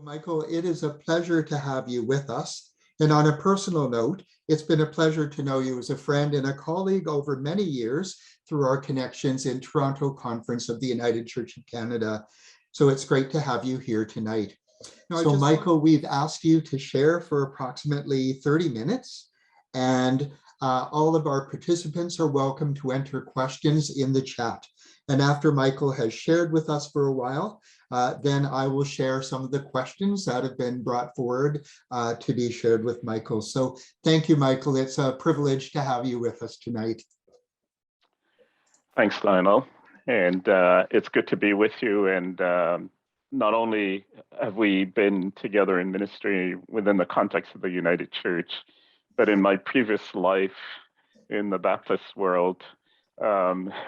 Michael, it is a pleasure to have you with us. And on a personal note, it's been a pleasure to know you as a friend and a colleague over many years through our connections in Toronto Conference of the United Church of Canada. So it's great to have you here tonight. So Michael, we've asked you to share for approximately 30 minutes, and all of our participants are welcome to enter questions in the chat. And after Michael has shared with us for a while, then I will share some of the questions that have been brought forward to be shared with Michael. So thank you, Michael. It's a privilege to have you with us tonight. Thanks, Lionel. And it's good to be with you. And not only have we been together in ministry within the context of the United Church, but in my previous life in the Baptist world,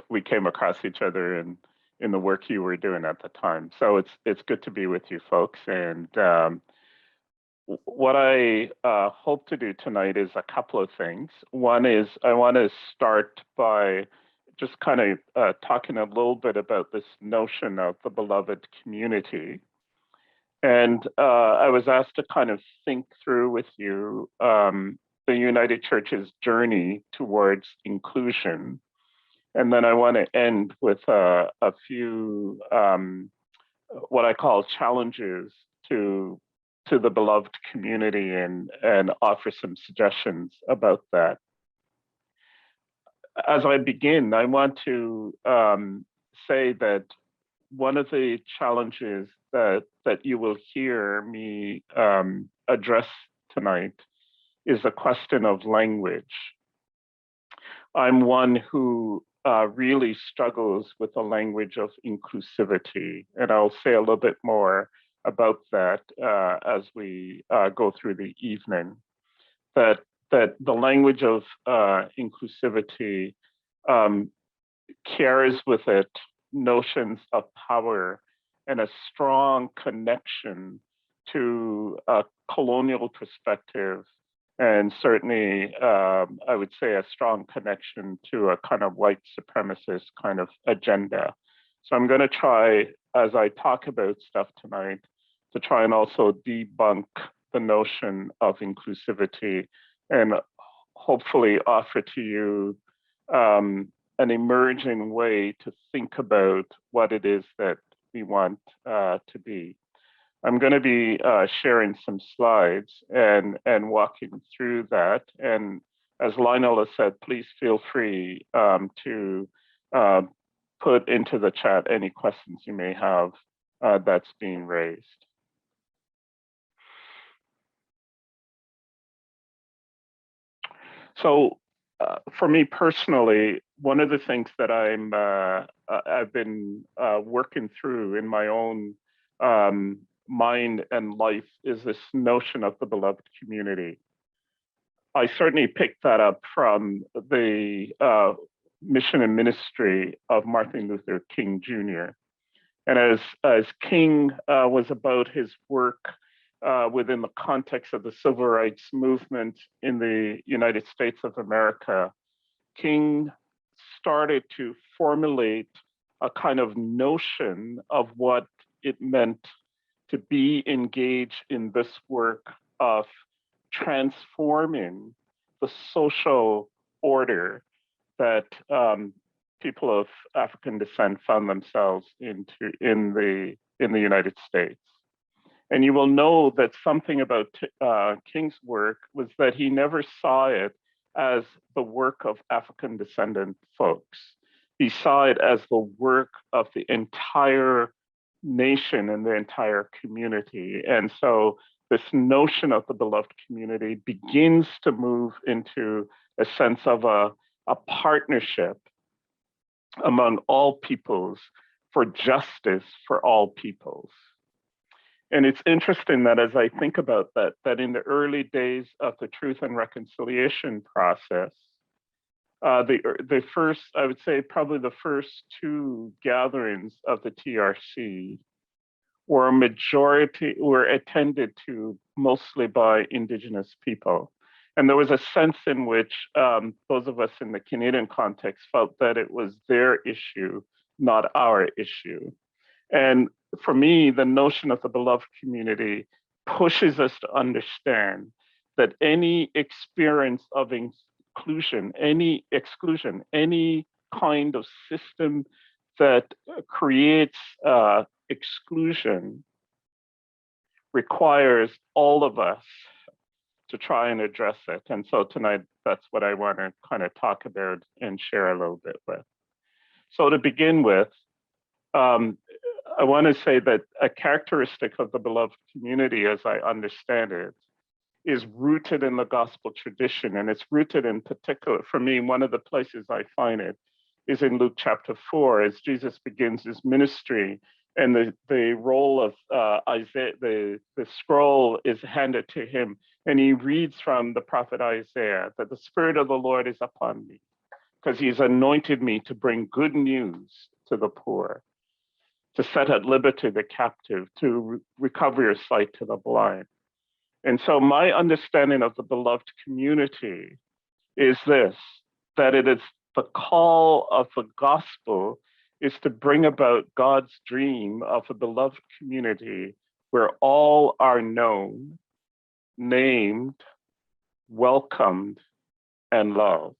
we came across each other in the work you were doing at the time. So it's good to be with you folks. And what I hope to do tonight is a couple of things. One is I want to start by just kind of talking a little bit about this notion of the beloved community. And I was asked to kind of think through with you the United Church's journey towards inclusion. And then I want to end with a few what I call challenges to the beloved community and offer some suggestions about that. As I begin, I want to say that one of the challenges that you will hear me address tonight is the question of language. I'm one who really struggles with the language of inclusivity, and I'll say a little bit more about that as we go through the evening. That the language of inclusivity carries with it notions of power and a strong connection to a colonial perspective, and certainly I would say a strong connection to a kind of white supremacist kind of agenda. So I'm going to try, as I talk about stuff tonight, to try and also debunk the notion of inclusivity and hopefully offer to you an emerging way to think about what it is that we want to be. I'm going to be sharing some slides and walking through that. And as Lionel has said, please feel free to put into the chat any questions you may have that's being raised. So for me personally, one of the things that I've been working through in my own mind and life is this notion of the beloved community. I certainly picked that up from the mission and ministry of Martin Luther King Jr. And as King was about his work within the context of the civil rights movement in the United States of America, King started to formulate a kind of notion of what it meant to be engaged in this work of transforming the social order that people of African descent found themselves into in the United States. And you will know that something about King's work was that he never saw it as the work of African descendant folks. He saw it as the work of the entire nation and the entire community. And so this notion of the beloved community begins to move into a sense of a partnership among all peoples for justice for all peoples. And it's interesting that as I think about that in the early days of the Truth and Reconciliation process, the first, I would say probably the first two gatherings of the TRC were attended to mostly by Indigenous people. And there was a sense in which those of us in the Canadian context felt that it was their issue, not our issue. And for me, the notion of the beloved community pushes us to understand that any experience of inclusion, any exclusion, any kind of system that creates exclusion requires all of us to try and address it. And so tonight, that's what I want to kind of talk about and share a little bit with. So to begin with, I want to say that a characteristic of the beloved community, as I understand it, is rooted in the gospel tradition. And it's rooted in particular, for me, one of the places I find it is in Luke chapter 4, as Jesus begins his ministry and the role of Isaiah, the scroll is handed to him. And he reads from the prophet Isaiah that the Spirit of the Lord is upon me because he's anointed me to bring good news to the poor, to set at liberty the captive, to recover your sight to the blind. And so my understanding of the beloved community is this, that it is the call of the gospel is to bring about God's dream of a beloved community where all are known, named, welcomed, and loved.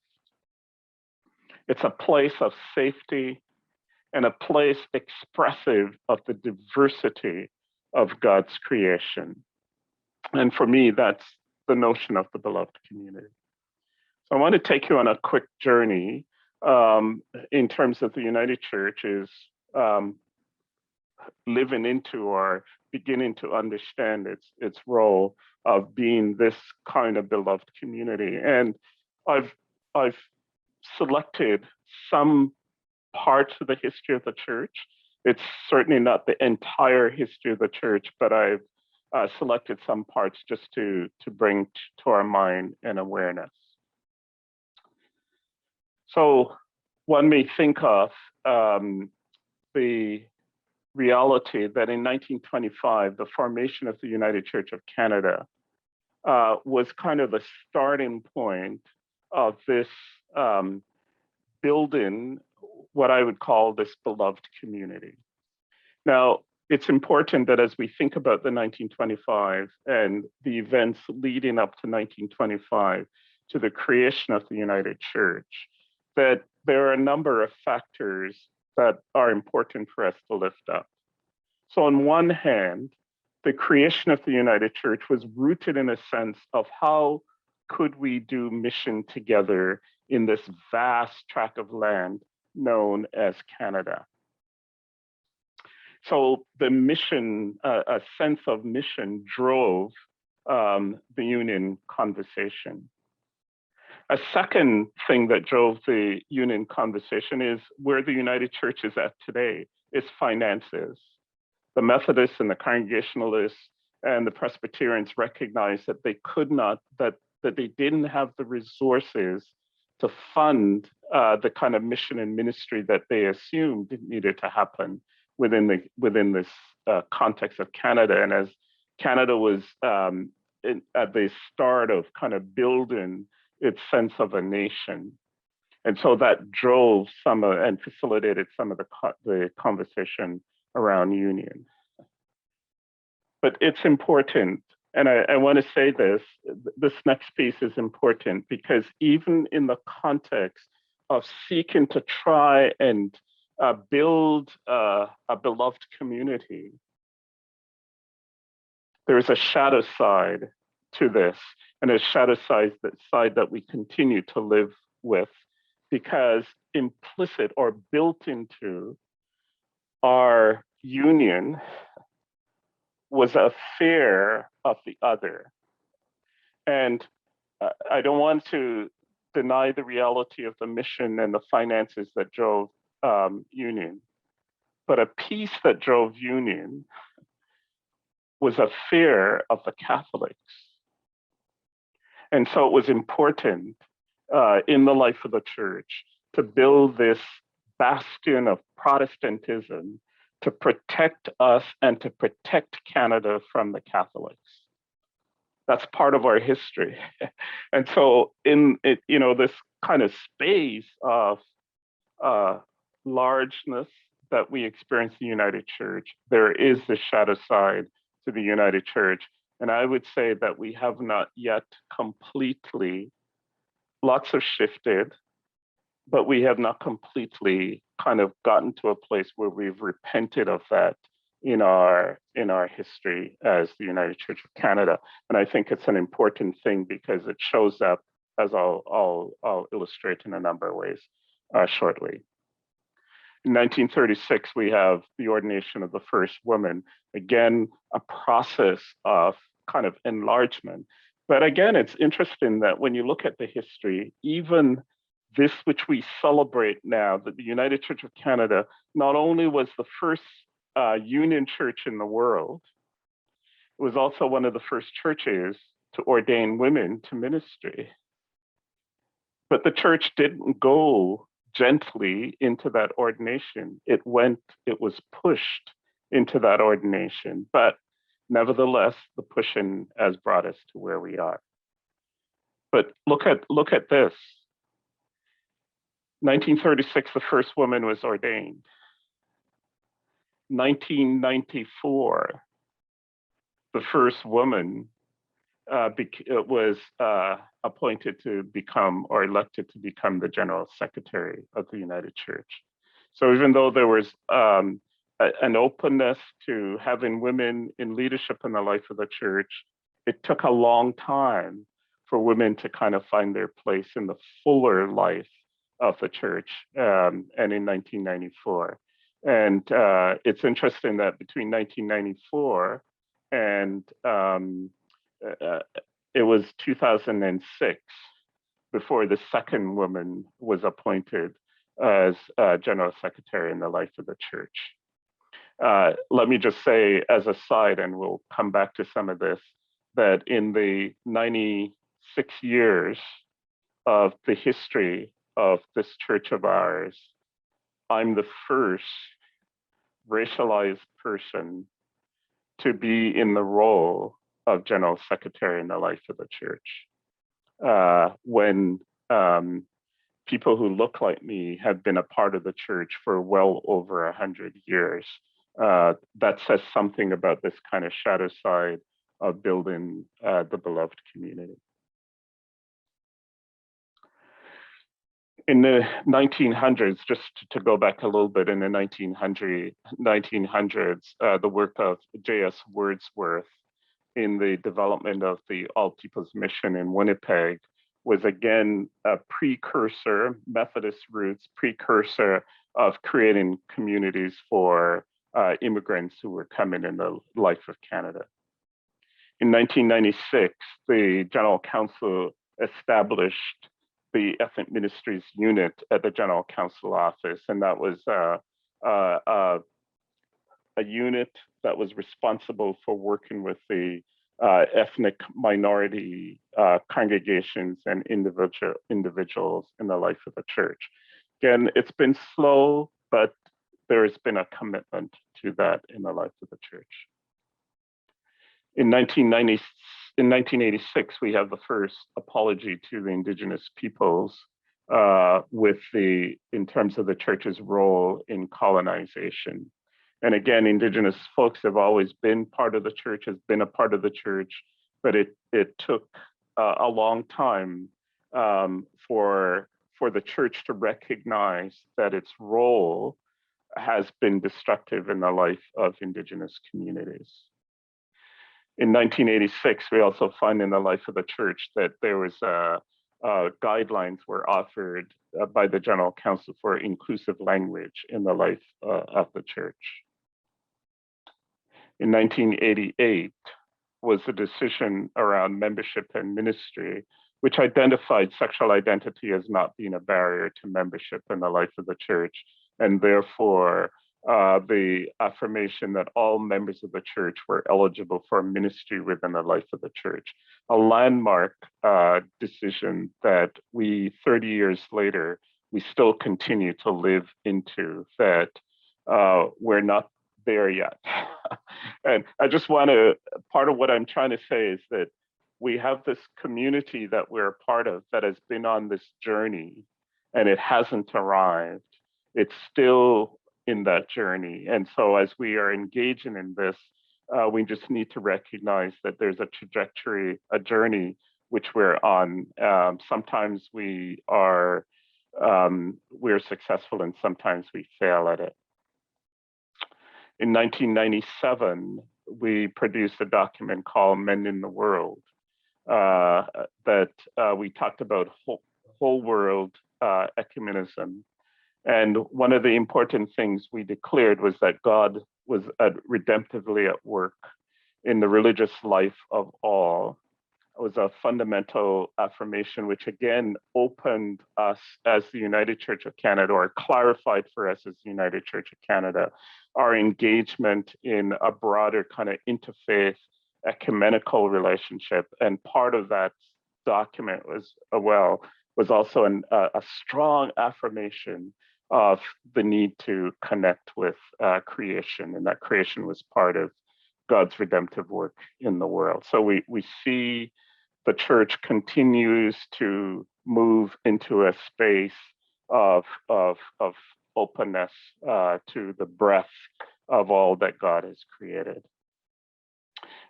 It's a place of safety and a place expressive of the diversity of God's creation. And for me, that's the notion of the beloved community. So I want to take you on a quick journey in terms of the United Church is living into or beginning to understand its role of being this kind of beloved community. And I've selected some parts of the history of the church. It's certainly not the entire history of the church, but I've selected some parts just to bring to our mind an awareness. So one may think of the reality that in 1925, the formation of the United Church of Canada was kind of the starting point of this building what I would call this beloved community. Now, it's important that as we think about the 1925 and the events leading up to 1925 to the creation of the United Church, that there are a number of factors that are important for us to lift up. So on one hand, the creation of the United Church was rooted in a sense of how could we do mission together in this vast tract of land known as Canada. So the mission, a sense of mission drove the union conversation. A second thing that drove the union conversation is where the United Church is at today, is finances. The Methodists and the Congregationalists and the Presbyterians recognized that they could not, that they didn't have the resources to fund the kind of mission and ministry that they assumed needed to happen within this context of Canada. And as Canada was at the start of kind of building its sense of a nation. And so that drove some and facilitated some of the conversation around union. But it's important, and I want to say this next piece is important because even in the context of seeking to try and build a beloved community, there's a shadow side to this, and a shadow side that we continue to live with, because implicit or built into our union was a fear of the other. And I don't want to deny the reality of the mission and the finances that drove union, but a piece that drove union was a fear of the Catholics. And so it was important in the life of the church to build this bastion of Protestantism to protect us and to protect Canada from the Catholics. That's part of our history. And so in it, this kind of space of largeness, that we experience the United Church, there is the shadow side to the United Church. And I would say that we have not yet completely, lots have shifted, but we have not completely kind of gotten to a place where we've repented of that in our history as the United Church of Canada. And I think it's an important thing because it shows up, as I'll illustrate in a number of ways shortly. In 1936, we have the ordination of the first woman. Again, a process of kind of enlargement. But again, it's interesting that when you look at the history, even this which we celebrate now, that the United Church of Canada not only was the first union church in the world, it was also one of the first churches to ordain women to ministry. But the church didn't go gently into that ordination. It was pushed into that ordination. But nevertheless, the pushing has brought us to where we are. But look at this. 1936, the first woman was ordained. 1994, the first woman was appointed to become or elected to become the General Secretary of the United Church. So even though there was an openness to having women in leadership in the life of the church, it took a long time for women to kind of find their place in the fuller life of the church, and in 1994. And it's interesting that between 1994 and it was 2006 before the second woman was appointed as General Secretary in the life of the church. Let me just say as a side, and we'll come back to some of this, that in the 96 years of the history of this church of ours, I'm the first racialized person to be in the role of General Secretary in the life of the church. When people who look like me have been a part of the church for well over 100 years, that says something about this kind of shadow side of building the beloved community. In the 1900s, just to go back a little bit, in the 1900s, the work of J.S. Wordsworth in the development of the All People's Mission in Winnipeg was again a precursor, Methodist roots, precursor of creating communities for immigrants who were coming in the life of Canada. In 1996, the General Council established the Ethnic Ministries Unit at the General Council office, and that was a unit that was responsible for working with the ethnic minority congregations and individuals in the life of the church. Again, it's been slow, but there has been a commitment to that in the life of the church. In 1986, we have the first apology to the Indigenous peoples in terms of the church's role in colonization. And again, Indigenous folks have always been part of the church, has been a part of the church, but it took a long time for the church to recognize that its role has been destructive in the life of Indigenous communities. In 1986, we also find in the life of the church that there was guidelines were offered by the General Council for inclusive language in the life of the church. In 1988 was a decision around membership and ministry, which identified sexual identity as not being a barrier to membership in the life of the church, and therefore the affirmation that all members of the church were eligible for ministry within the life of the church. A landmark decision that we, 30 years later, we still continue to live into, that we're not there yet. And I just want to, part of what I'm trying to say is that we have this community that we're a part of that has been on this journey and it hasn't arrived. It's still that journey. And so as we are engaging in this, we just need to recognize that there's a trajectory, a journey which we're on. Sometimes we're successful and sometimes we fail at it. In 1997, we produced a document called Mending the World that we talked about whole world ecumenism. And one of the important things we declared was that God was redemptively at work in the religious life of all. It was a fundamental affirmation, which again opened us as the United Church of Canada, or clarified for us as the United Church of Canada, our engagement in a broader kind of interfaith ecumenical relationship. And part of that document was also a strong affirmation of the need to connect with creation, and that creation was part of God's redemptive work in the world. So we see the church continues to move into a space of openness to the breadth of all that God has created.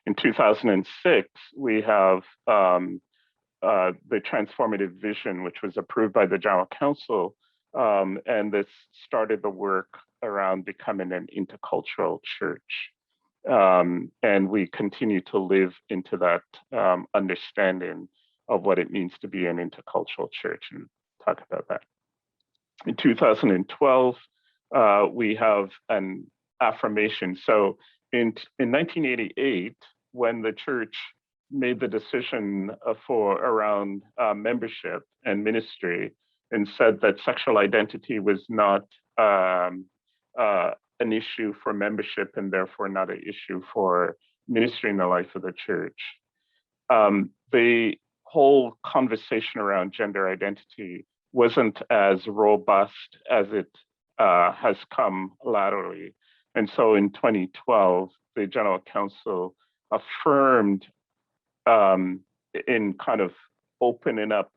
In 2006, we have the transformative vision, which was approved by the General Council, and this started the work around becoming an intercultural church. And we continue to live into that understanding of what it means to be an intercultural church, and talk about that. In 2012, we have an affirmation. So in 1988, when the church made the decision around membership and ministry, and said that sexual identity was not an issue for membership and therefore not an issue for ministry in the life of the church. The whole conversation around gender identity wasn't as robust as it has come laterally. And so in 2012, the General Council affirmed in kind of opening up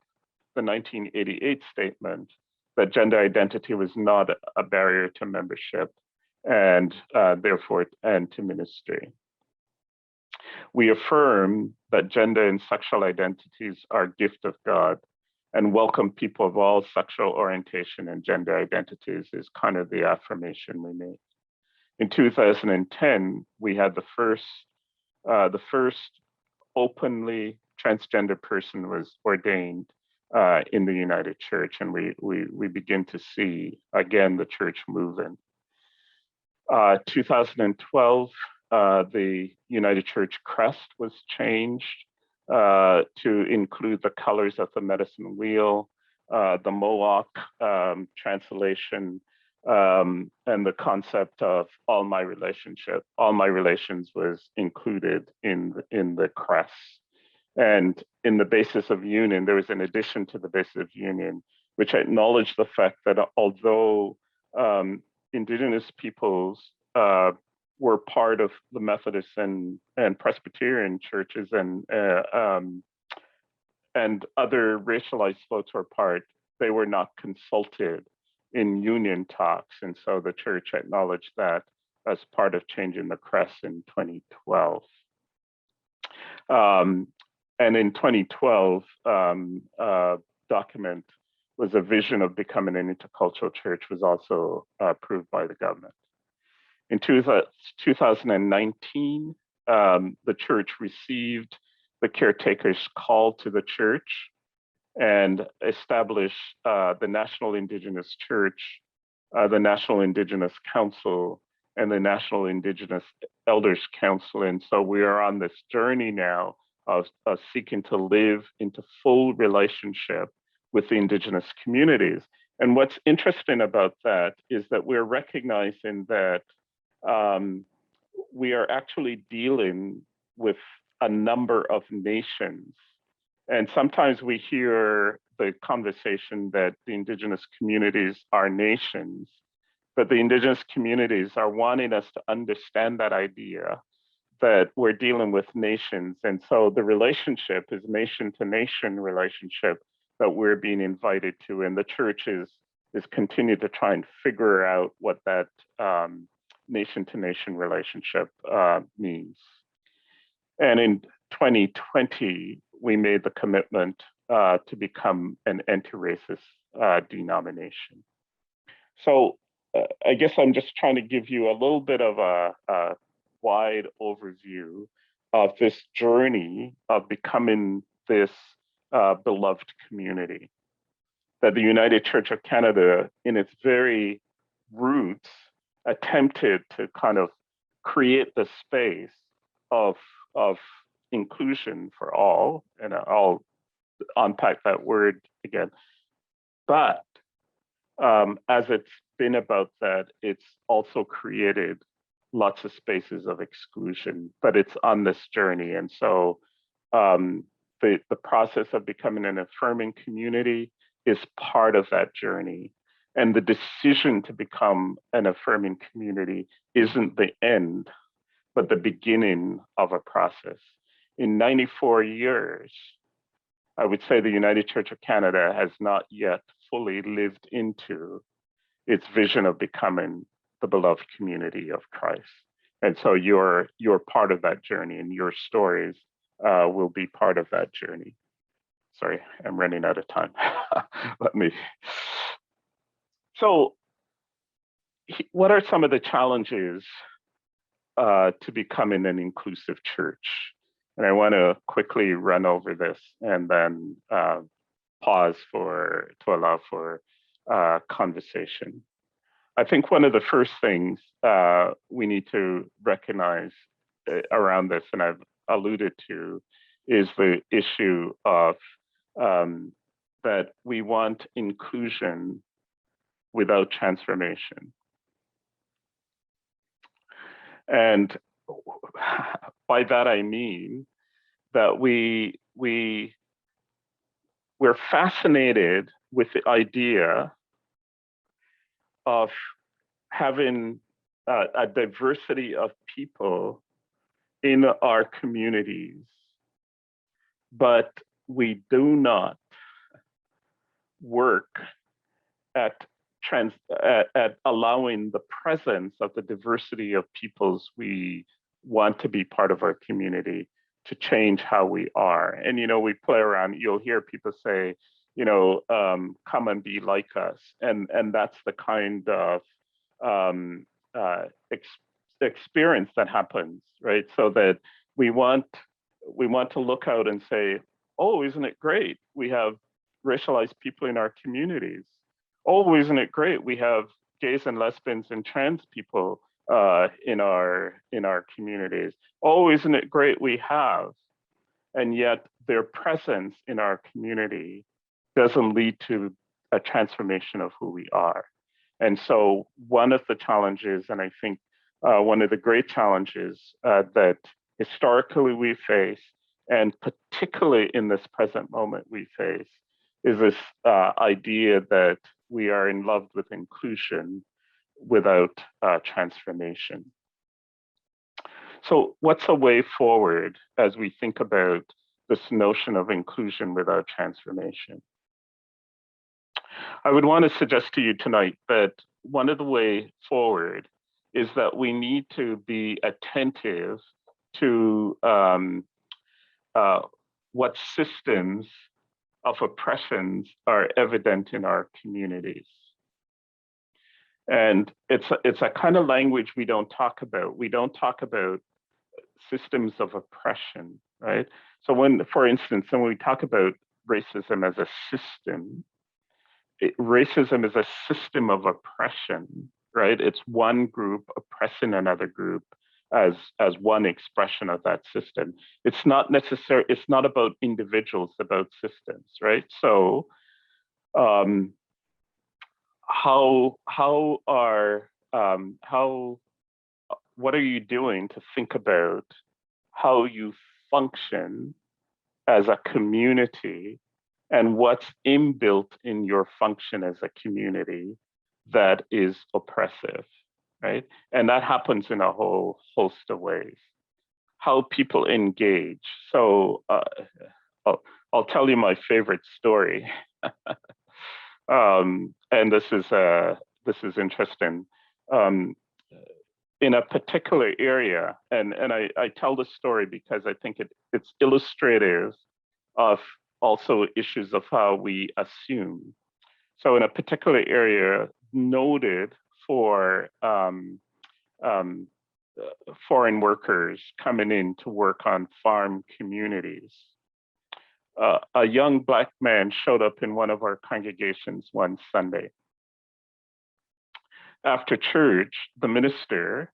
the 1988 statement that gender identity was not a barrier to membership, and therefore and to ministry. We affirm that gender and sexual identities are a gift of God, and welcome people of all sexual orientation and gender identities is kind of the affirmation we made. In 2010, we had the first openly transgender person was ordained in the United Church, and we begin to see again the church moving. 2012, the United Church crest was changed to include the colors of the medicine wheel, the Mohawk translation, and the concept of all my relations was included in the crest. And in the basis of union, there was an addition to the basis of union, which acknowledged the fact that although Indigenous peoples were part of the Methodist and Presbyterian churches, and other racialized folks were part, they were not consulted in union talks. And so the church acknowledged that as part of changing the crest in 2012. And in 2012, document was a vision of becoming an intercultural church was also approved by the government. In 2019, the church received the caretaker's call to the church and established the National Indigenous Church, the National Indigenous Council, and the National Indigenous Elders Council. And so we are on this journey now of seeking to live into full relationship with the Indigenous communities. And what's interesting about that is that we're recognizing that we are actually dealing with a number of nations. And sometimes we hear the conversation that the Indigenous communities are nations, but the Indigenous communities are wanting us to understand that idea that we're dealing with nations. And so the relationship is nation to nation relationship that we're being invited to, and the church is is continue to try and figure out what that nation-to-nation relationship means. And in 2020, we made the commitment to become an anti-racist denomination. So I guess I'm just trying to give you a little bit of a wide overview of this journey of becoming this beloved community that the United Church of Canada, in its very roots, attempted to kind of create the space of inclusion for all, and I'll unpack that word again. But as it's been about that, it's also created lots of spaces of exclusion, but it's on this journey. And so the process of becoming an affirming community is part of that journey. And the decision to become an affirming community isn't the end, but the beginning of a process. In 94 years, I would say the United Church of Canada has not yet fully lived into its vision of becoming the beloved community of Christ. And so you're part of that journey, and your stories will be part of that journey. Sorry, I'm running out of time. So what are some of the challenges to becoming an inclusive church? And I want to quickly run over this and then pause to allow for conversation. I think one of the first things we need to recognize around this, and I've alluded to, is the issue of that we want inclusion without transformation. And by that I mean that we're fascinated with the idea of having a diversity of people in our communities, but we do not work at allowing the presence of the diversity of peoples we want to be part of our community to change how we are. And, we play around, you'll hear people say, come and be like us. And that's the kind of experience that happens, right? So that we want to look out and say, oh, isn't it great? We have racialized people in our communities. Oh, isn't it great? We have gays and lesbians and trans people in our communities. Oh, isn't it great? We have, and yet their presence in our community doesn't lead to a transformation of who we are. And so one of the challenges, and I think one of the great challenges that historically we face, and particularly in this present moment we face, is this idea that we are in love with inclusion without transformation. So what's a way forward as we think about this notion of inclusion without transformation? I would want to suggest to you tonight that one of the way forward is that we need to be attentive to what systems of oppressions are evident in our communities. And it's a kind of language we don't talk about. We don't talk about systems of oppression, right? So for instance, when we talk about racism as a system, racism is a system of oppression, right? It's one group oppressing another group as one expression of that system. It's not necessary. It's not about individuals, about systems, right? So, what are you doing to think about how you function as a community and what's inbuilt in your function as a community that is oppressive, right? And that happens in a whole host of ways. How people engage. So I'll tell you my favorite story. And this is interesting. Um, in a particular area, and I tell this story because I think it's illustrative of also issues of how we assume. So in a particular area noted for um, foreign workers coming in to work on farm communities, a young Black man showed up in one of our congregations one Sunday. After church, the minister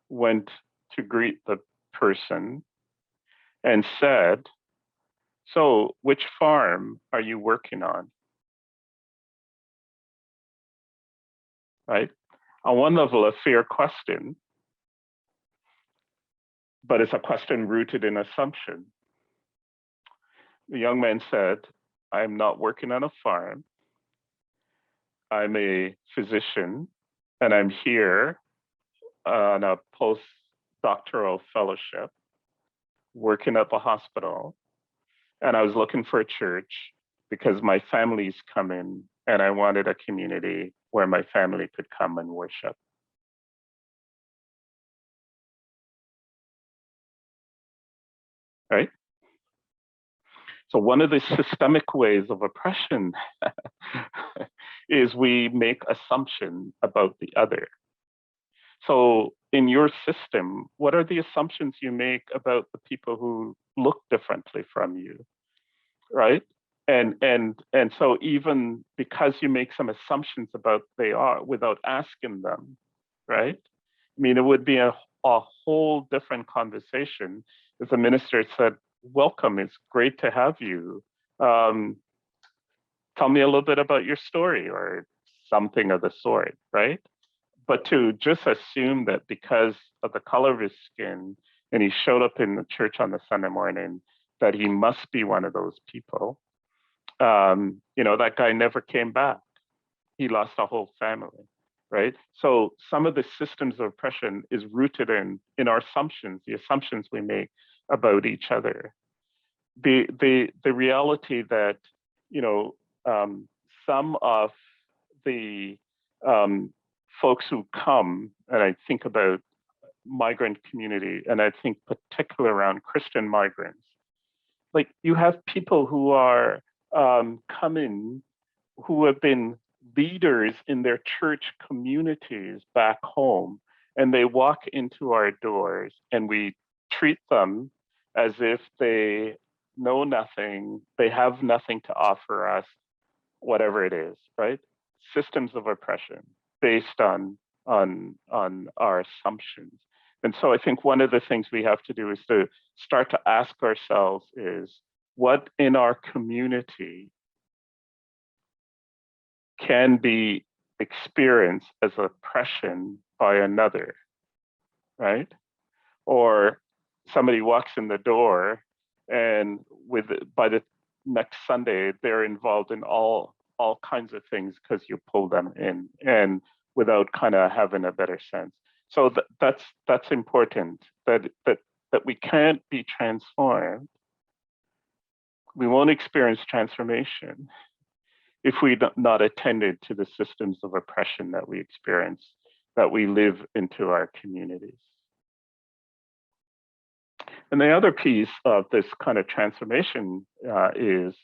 went to greet the person and said, "So, which farm are you working on?" Right? On one level, a fair question, but it's a question rooted in assumption. The young man said, "I'm not working on a farm. I'm a physician, and I'm here on a postdoctoral fellowship working at the hospital. And I was looking for a church because my family's coming and I wanted a community where my family could come and worship." Right? So one of the systemic ways of oppression is we make assumptions about the other. So in your system, what are the assumptions you make about the people who look differently from you, right? And so even because you make some assumptions about they are without asking them, right? I mean, it would be a whole different conversation if the minister said, "Welcome, it's great to have you. Um, Tell me a little bit about your story," or something of the sort, right? But to just assume that because of the color of his skin and he showed up in the church on the Sunday morning, that he must be one of those people. That guy never came back. He lost a whole family, right? So some of the systems of oppression is rooted in our assumptions, the assumptions we make about each other. The reality that you know some of the folks who come, and I think about migrant community, and I think particularly around Christian migrants, like you have people who are coming who have been leaders in their church communities back home, and they walk into our doors and we treat them as if they know nothing, they have nothing to offer us, whatever it is, right? Systems of oppression based on our assumptions. And so I think one of the things we have to do is to start to ask ourselves is what in our community can be experienced as oppression by another, right? Or somebody walks in the door and by the next Sunday, they're involved in all kinds of things because you pull them in and without kind of having a better sense. So that's important that we can't be transformed. We won't experience transformation if we not attended to the systems of oppression that we experience, that we live into our communities. And the other piece of this kind of transformation is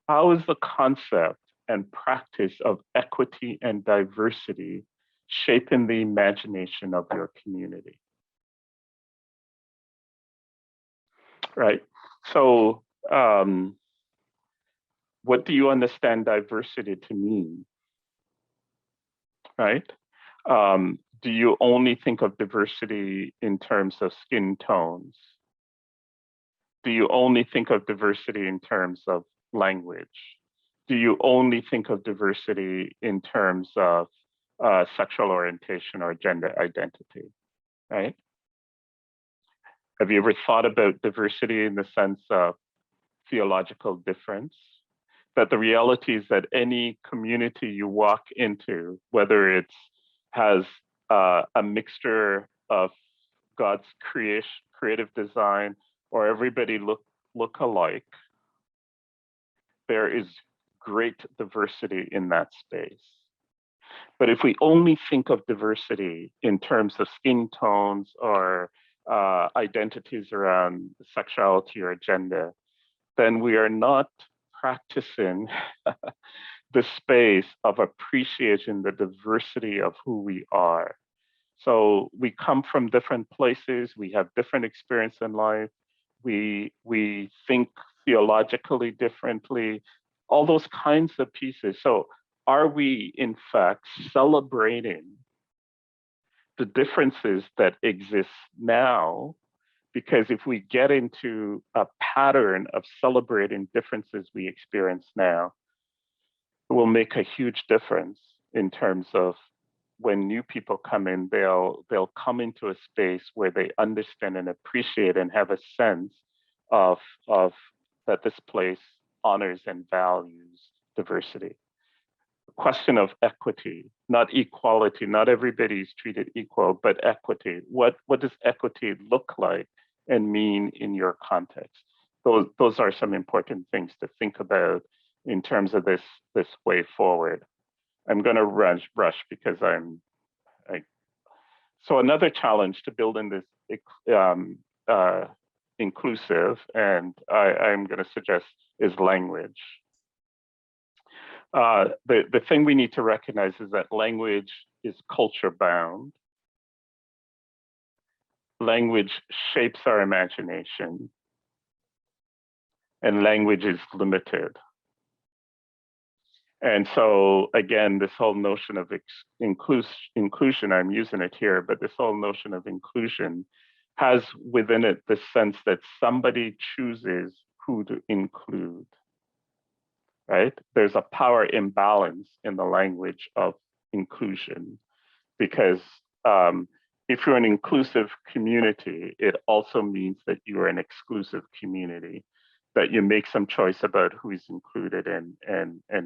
how is the concept and practice of equity and diversity shaping the imagination of your community? Right? So, what do you understand diversity to mean? Right? Do you only think of diversity in terms of skin tones? Do you only think of diversity in terms of language? Do you only think of diversity in terms of sexual orientation or gender identity, right? Have you ever thought about diversity in the sense of theological difference? That the reality is that any community you walk into, whether it's has a mixture of God's creative design, or everybody look alike, there is great diversity in that space. But if we only think of diversity in terms of skin tones or identities around sexuality or gender, then we are not practicing the space of appreciating the diversity of who we are. So we come from different places, we have different experience in life, we think theologically differently, all those kinds of pieces. So are we in fact celebrating the differences that exist now? Because if we get into a pattern of celebrating differences we experience now, it will make a huge difference in terms of when new people come in, they'll come into a space where they understand and appreciate and have a sense of that this place honors and values diversity. The question of equity, not equality, not everybody is treated equal, but equity. What does equity look like and mean in your context? Those are some important things to think about in terms of this way forward. I'm going to rush because so another challenge to building this inclusive, and I'm going to suggest, is language. The thing we need to recognize is that language is culture bound. Language shapes our imagination, and language is limited. And so again, this whole notion of inclusion, I'm using it here, but this whole notion of inclusion has within it the sense that somebody chooses who to include, right? There's a power imbalance in the language of inclusion, because if you're an inclusive community, it also means that you are an exclusive community, that you make some choice about who is included and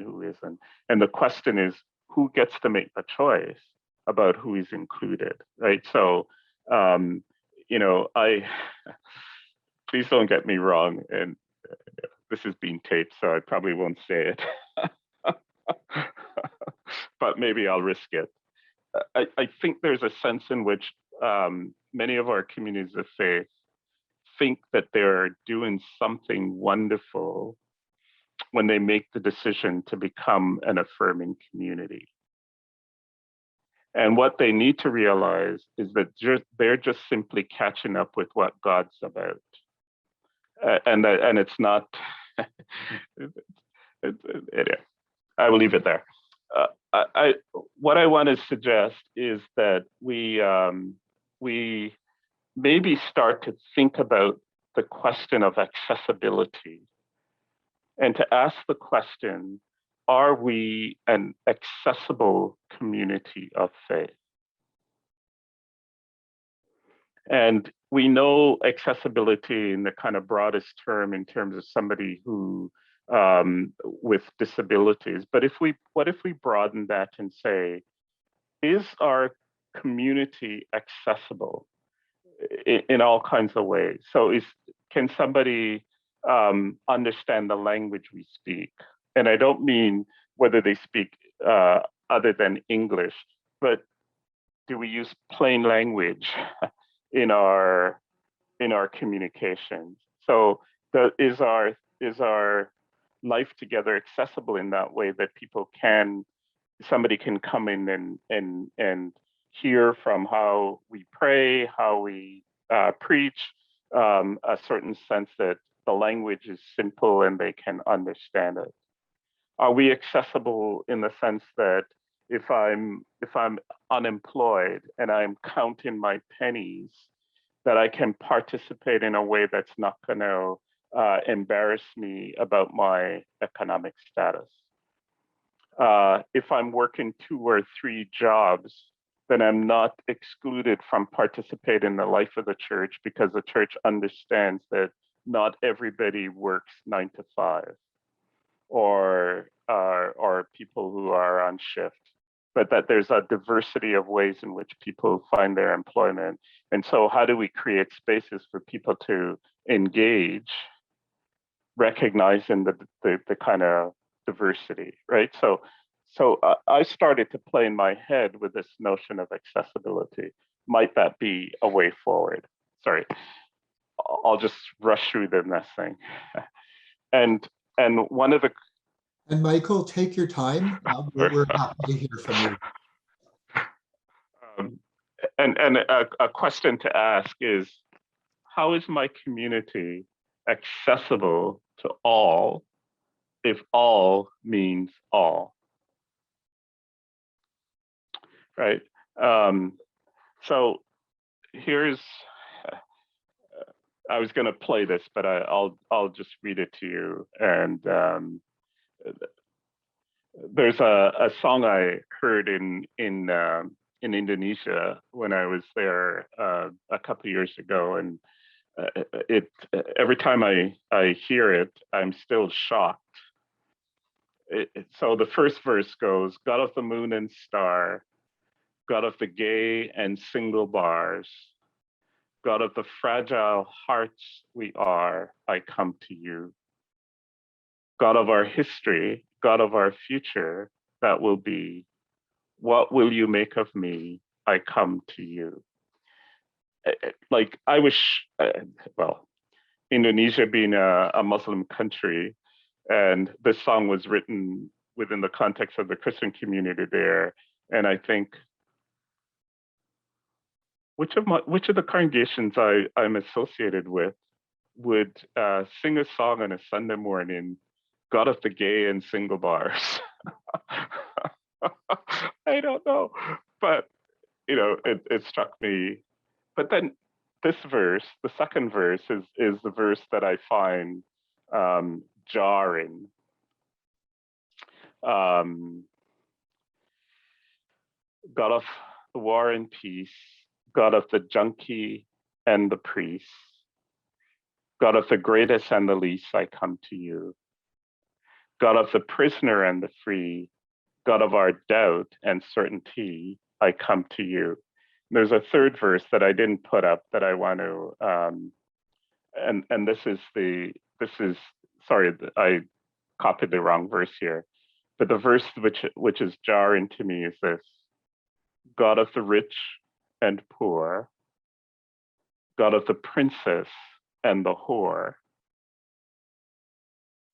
who isn't. And the question is, who gets to make the choice about who is included, right? So, you know, please don't get me wrong, and this is being taped, so I probably won't say it, but maybe I'll risk it. I think there's a sense in which many of our communities of faith think that they're doing something wonderful when they make the decision to become an affirming community. And what they need to realize is that they're just simply catching up with what God's about. And it's not, I will leave it there. What I want to suggest is that we maybe start to think about the question of accessibility and to ask the question, are we an accessible community of faith? And we know accessibility in the kind of broadest term in terms of somebody who with disabilities, but what if we broaden that and say, is our community accessible in all kinds of ways? So can somebody understand the language we speak? And I don't mean whether they speak other than English, but do we use plain language in our communications? So is our life together accessible in that way that somebody can come in and hear from how we pray, how we preach, a certain sense that the language is simple and they can understand it? Are we accessible in the sense that if I'm unemployed and I'm counting my pennies, that I can participate in a way that's not going to embarrass me about my economic status? If I'm working 2 or 3 jobs, then I'm not excluded from participating in the life of the church, because the church understands that not everybody works 9 to 5 or people who are on shift, but that there's a diversity of ways in which people find their employment. And so how do we create spaces for people to engage, recognizing the kind of diversity, right? So I started to play in my head with this notion of accessibility. Might that be a way forward? Sorry, I'll just rush through the next thing. And one of the And Michael, take your time. We're happy to hear from you. and a question to ask is, how is my community accessible to all if all means all, right? So here's, I was going to play this, but I'll just read it to you. And there's a song I heard in Indonesia when I was there a couple of years ago, and it every time I hear it, I'm still shocked. So the first verse goes, God of the moon and star, God of the gay and single bars, God of the fragile hearts we are, I come to you. God of our history, God of our future that will be, what will you make of me? I come to you. Like I wish, well, Indonesia being a Muslim country, and this song was written within the context of the Christian community there. And I think, which of the congregations I'm associated with would sing a song on a Sunday morning, God of the gay and single bars? I don't know, but it struck me. But then this verse, the second verse, is the verse that I find jarring. God of the war and peace, God of the junkie and the priest, God of the greatest and the least, I come to you. God of the prisoner and the free, God of our doubt and certainty, I come to you. There's a third verse that I didn't put up that I want to, and this is sorry, I copied the wrong verse here, but the verse which is jarring to me is this: God of the rich and poor, God of the princess and the whore,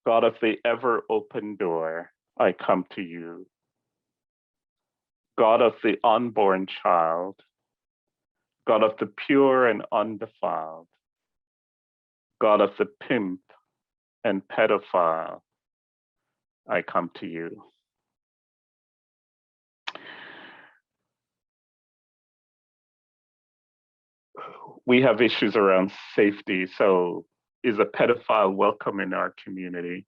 God of the ever open door, I come to you. God of the unborn child, God of the pure and undefiled, God of the pimp and pedophile, I come to you. We have issues around safety. So is a pedophile welcome in our community?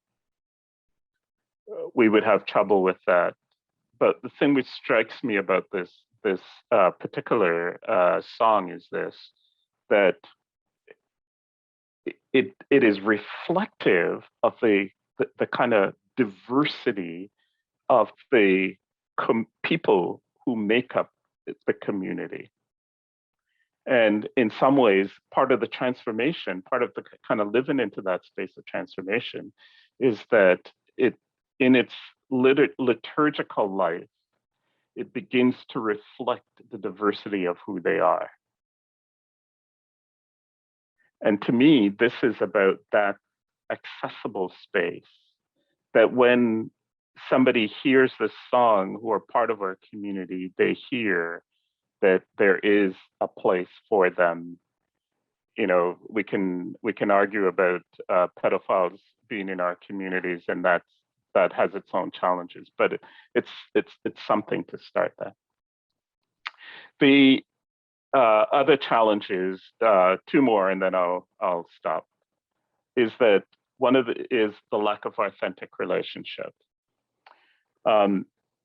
We would have trouble with that. But the thing which strikes me about this particular song is this, that it is reflective of the kind of diversity of the people who make up the community. And in some ways, part of the transformation, part of the kind of living into that space of transformation is that it, in its liturgical life, it begins to reflect the diversity of who they are. And to me, this is about that accessible space, that when somebody hears this song who are part of our community, they hear that there is a place for them. We can argue about pedophiles being in our communities, and that has its own challenges, but it's something to start that. The other challenges, two more, and then I'll stop, is that one of is the lack of authentic relationship.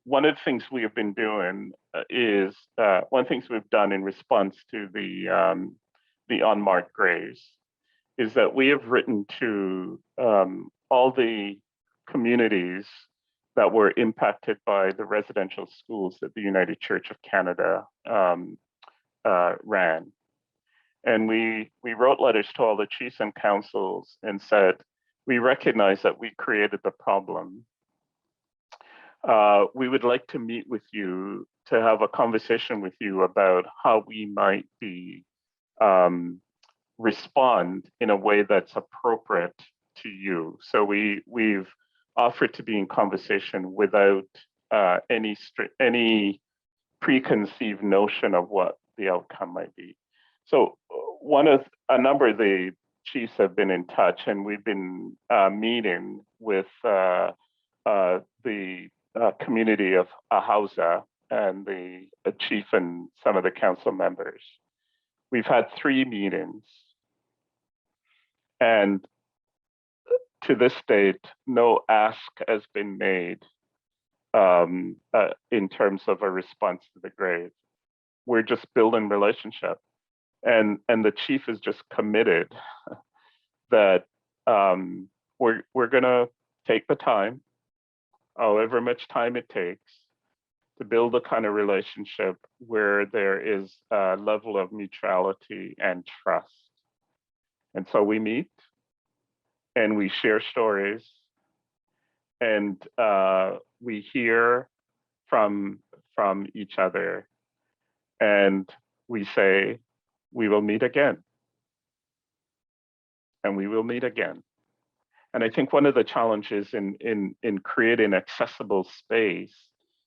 One of the things we have been doing is one of the things we've done in response to the unmarked graves is that we have written to all the communities that were impacted by the residential schools that the United Church of Canada ran. And we wrote letters to all the chiefs and councils and said, we recognize that we created the problem, we would like to meet with you to have a conversation with you about how we might be respond in a way that's appropriate to you. So we've offered to be in conversation without any preconceived notion of what the outcome might be. So a number of the chiefs have been in touch, and we've been meeting with the community of Ahausa and the chief and some of the council members. We've had 3 meetings, and to this date, no ask has been made in terms of a response to the grave. We're just building relationship, and the chief is just committed that we're gonna take the time, however much time it takes, to build a kind of relationship where there is a level of mutuality and trust. And so we meet and we share stories, and we hear from each other, and we say, we will meet again. And we will meet again. And I think one of the challenges in creating accessible space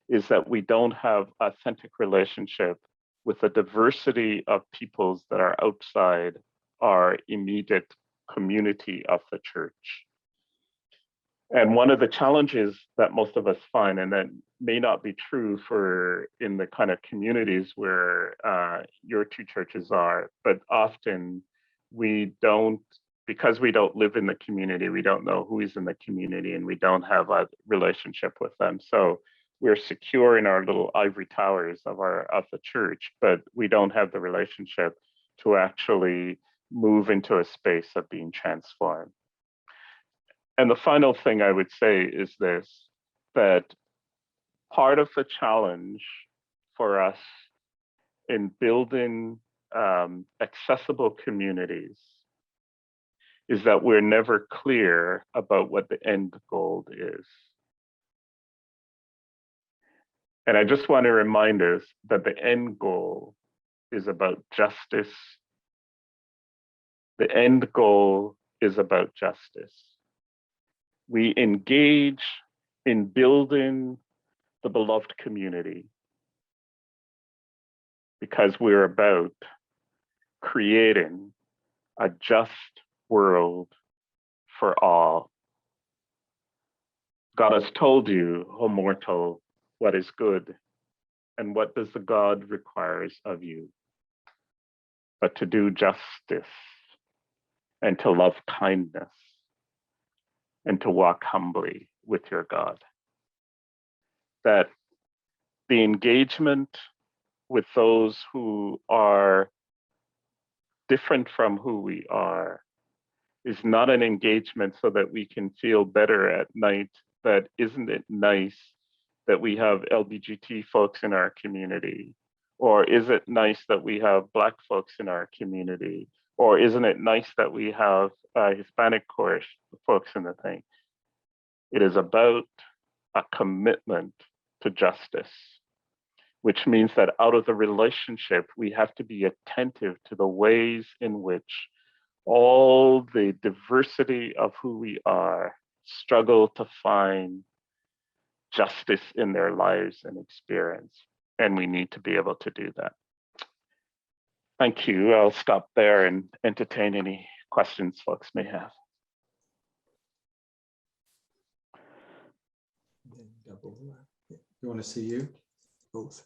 is that we don't have authentic relationship with the diversity of peoples that are outside our immediate community of the church. And one of the challenges that most of us find, and that may not be true for in the kind of communities where your 2 churches are, but often we don't, because we don't live in the community, we don't know who is in the community, and we don't have a relationship with them. So we're secure in our little ivory towers of the church, but we don't have the relationship to actually move into a space of being transformed. And the final thing I would say is this, that part of the challenge for us in building accessible communities is that we're never clear about what the end goal is. And I just want to remind us that the end goal is about justice. The end goal is about justice. We engage in building the beloved community because we're about creating a just world for all. God has told you, O mortal, what is good, and what does the God requires of you, but to do justice, and to love kindness, and to walk humbly with your God. That the engagement with those who are different from who we are is not an engagement so that we can feel better at night, that isn't it nice that we have LGBT folks in our community? Or is it nice that we have Black folks in our community? Or isn't it nice that we have Hispanic folks in the thing? It is about a commitment to justice, which means that out of the relationship, we have to be attentive to the ways in which all the diversity of who we are struggle to find justice in their lives and experience. And we need to be able to do that. Thank you. I'll stop there and entertain any questions folks may have. You want to see you? Both.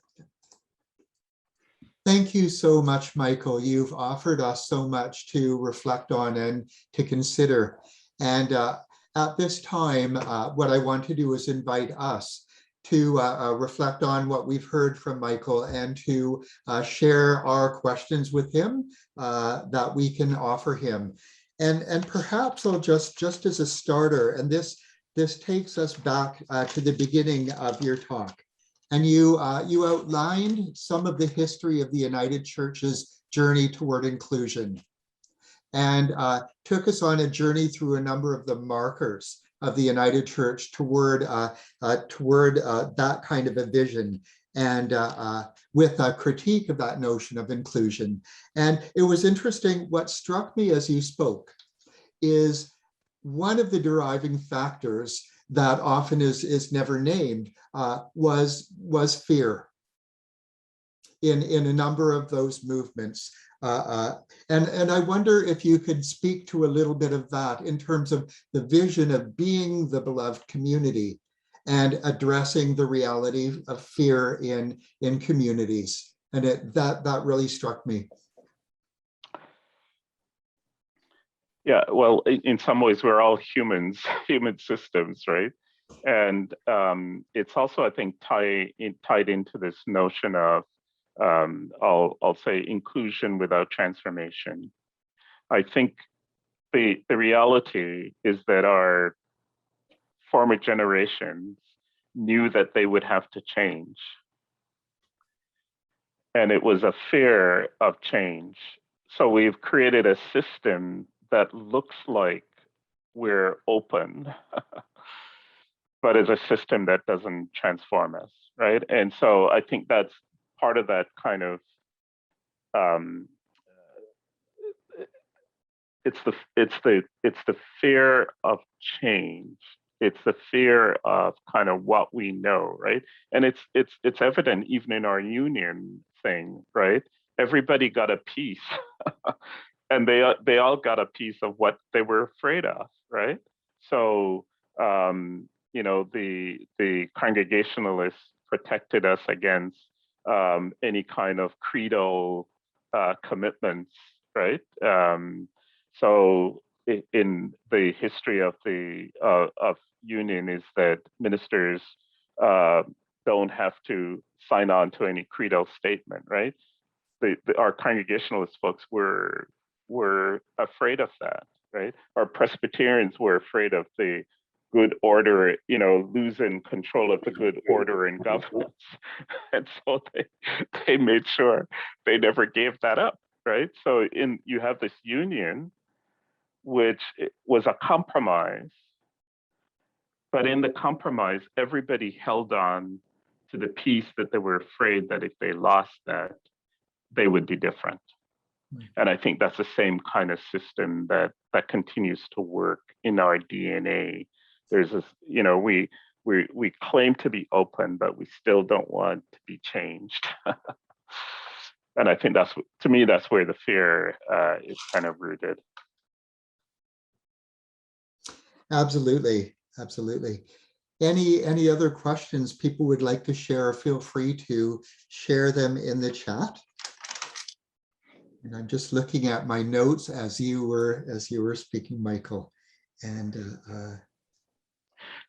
Thank you so much, Michael. You've offered us so much to reflect on and to consider. And at this time, what I want to do is invite us to reflect on what we've heard from Michael and to share our questions with him that we can offer him. And perhaps I'll just as a starter, and this takes us back to the beginning of your talk. And you outlined some of the history of the United Church's journey toward inclusion, and took us on a journey through a number of the markers of the United Church toward that kind of a vision, and with a critique of that notion of inclusion. And it was interesting, what struck me as you spoke is one of the deriving factors that often is never named was fear in a number of those movements. And I wonder if you could speak to a little bit of that in terms of the vision of being the beloved community and addressing the reality of fear in communities. And that really struck me. Yeah, well, in some ways, we're all humans, human systems, right? And it's also, I think, tied into this notion of, I'll say, inclusion without transformation. I think the reality is that our former generations knew that they would have to change. And it was a fear of change. So we've created a system that looks like we're open, but is a system that doesn't transform us, right? And so I think that's part of that kind of, it's the fear of change. It's the fear of kind of what we know, right? And it's evident even in our union thing, right? Everybody got a piece, and they all got a piece of what they were afraid of, right? So the Congregationalists protected us against any kind of creedal commitments, right? So in the history of the of union is that ministers don't have to sign on to any creedal statement, right? Our Congregationalist folks were afraid of that, right? Our Presbyterians were afraid of the good order, losing control of the good order in governance, and so they made sure they never gave that up, right? So you have this union, which was a compromise, but in the compromise, everybody held on to the piece that they were afraid that if they lost that, they would be different. And I think that's the same kind of system that continues to work in our DNA. There's this, we claim to be open, but we still don't want to be changed. And I think to me, that's where the fear is kind of rooted. Absolutely, absolutely. Any other questions people would like to share? Feel free to share them in the chat. And I'm just looking at my notes as you were speaking, Michael. And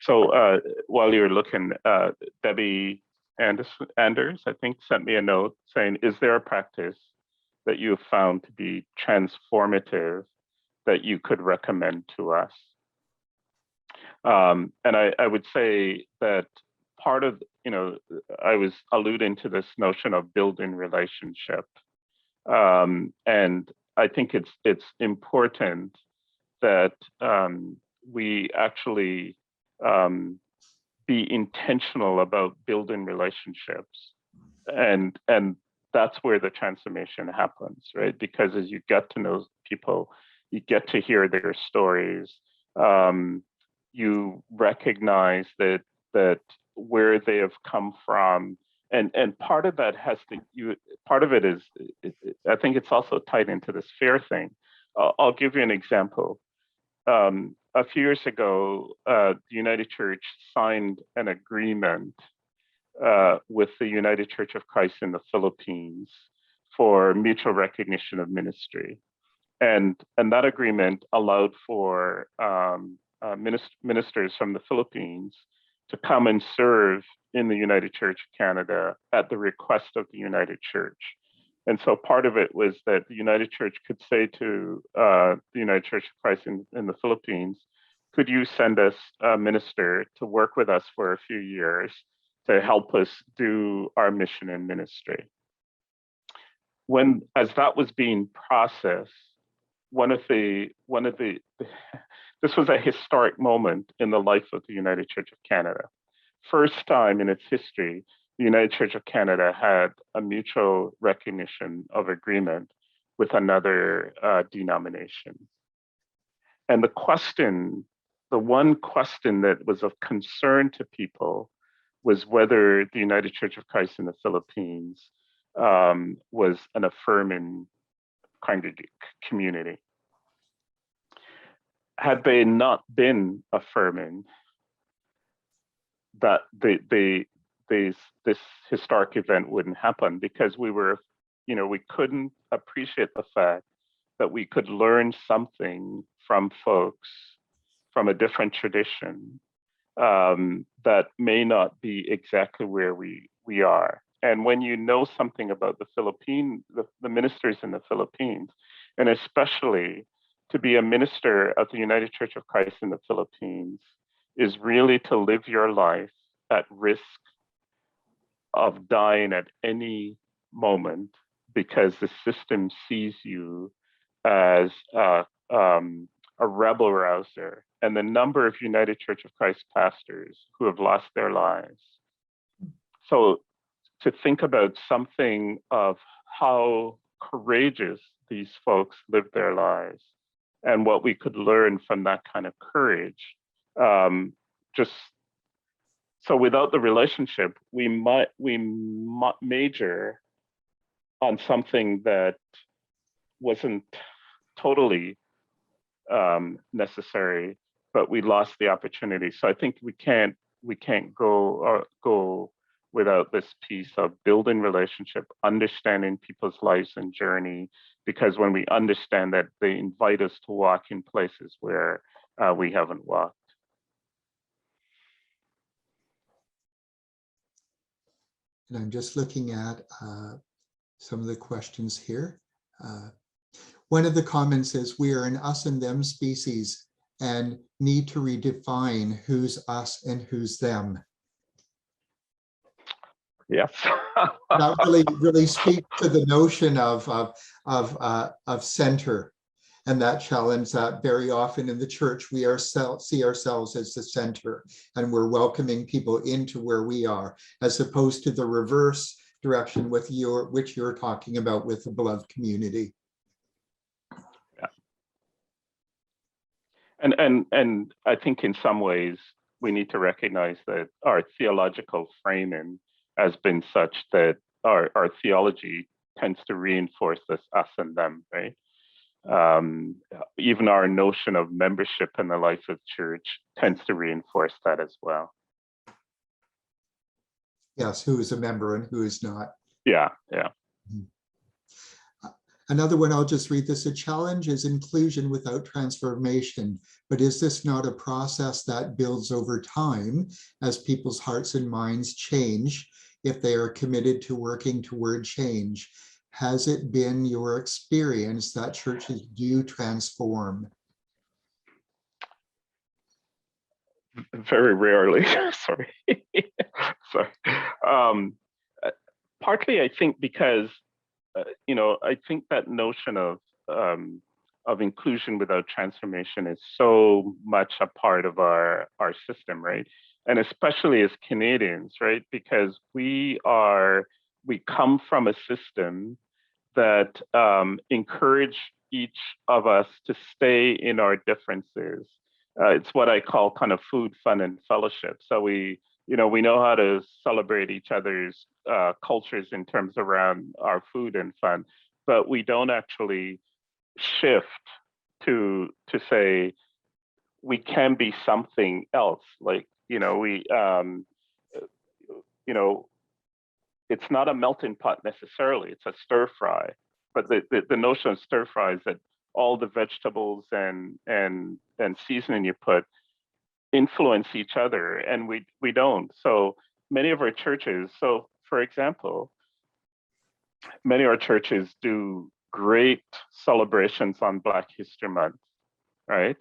so while you're looking, Debbie Anders, I think, sent me a note saying, "Is there a practice that you have found to be transformative that you could recommend to us?" And I would say that part of, I was alluding to this notion of building relationship. And I think it's important that we actually be intentional about building relationships, and that's where the transformation happens, right? Because as you get to know people, you get to hear their stories. You recognize that where they have come from, and part of that part of it is, I think it's also tied into this fear thing. I'll give you an example. A few years ago, the United Church signed an agreement with the United Church of Christ in the Philippines for mutual recognition of ministry. And that agreement allowed for ministers from the Philippines to come and serve in the United Church of Canada at the request of the United Church. And so part of it was that the United Church could say to the United Church of Christ in the Philippines, "Could you send us a minister to work with us for a few years to help us do our mission and ministry?" As that was being processed, one of the This was a historic moment in the life of the United Church of Canada. First time in its history, the United Church of Canada had a mutual recognition of agreement with another denomination. And the one question that was of concern to people was whether the United Church of Christ in the Philippines was an affirming community. Had they not been affirming, that this historic event wouldn't happen, because we couldn't appreciate the fact that we could learn something from folks from a different tradition that may not be exactly where we are. And when you know something about the ministers in the Philippines, and especially to be a minister of the United Church of Christ in the Philippines, is really to live your life at risk of dying at any moment, because the system sees you as a rebel rouser. And the number of United Church of Christ pastors who have lost their lives. So to think about something of how courageous these folks lived their lives and what we could learn from that kind of courage, just so without the relationship, we major on something that wasn't totally necessary, but we lost the opportunity. So I think we can't go without this piece of building relationship, understanding people's lives and journey, because when we understand that, they invite us to walk in places where we haven't walked. And I'm just looking at some of the questions here. One of the comments is, we are an us and them species and need to redefine who's us and who's them. Yes. That really speaks to the notion of center, and that challenge that very often in the church we see ourselves as the center, and we're welcoming people into where we are, as opposed to the reverse direction which you're talking about with the beloved community. And I think in some ways we need to recognize that our theological framing has been such that our theology tends to reinforce this us and them, right? Even our notion of membership in the life of church tends to reinforce that as well. Yes, who is a member and who is not. Yeah. Another one, I'll just read this. A challenge is inclusion without transformation. But is this not a process that builds over time as people's hearts and minds change if they are committed to working toward change? Has it been your experience that churches do transform? Very rarely. Sorry. Partly, I think, because I think that notion of inclusion without transformation is so much a part of our system, right? And especially as Canadians, right? Because we come from a system that encourage each of us to stay in our differences. It's what I call kind of food, fun, and fellowship. So we know how to celebrate each other's cultures in terms around our food and fun, but we don't actually shift to say we can be something else. Like, it's not a melting pot necessarily, it's a stir fry. But the notion of stir fry is that all the vegetables and seasoning you put influence each other, and we don't. So many of our churches, so for example, many of our churches do great celebrations on Black History Month, right?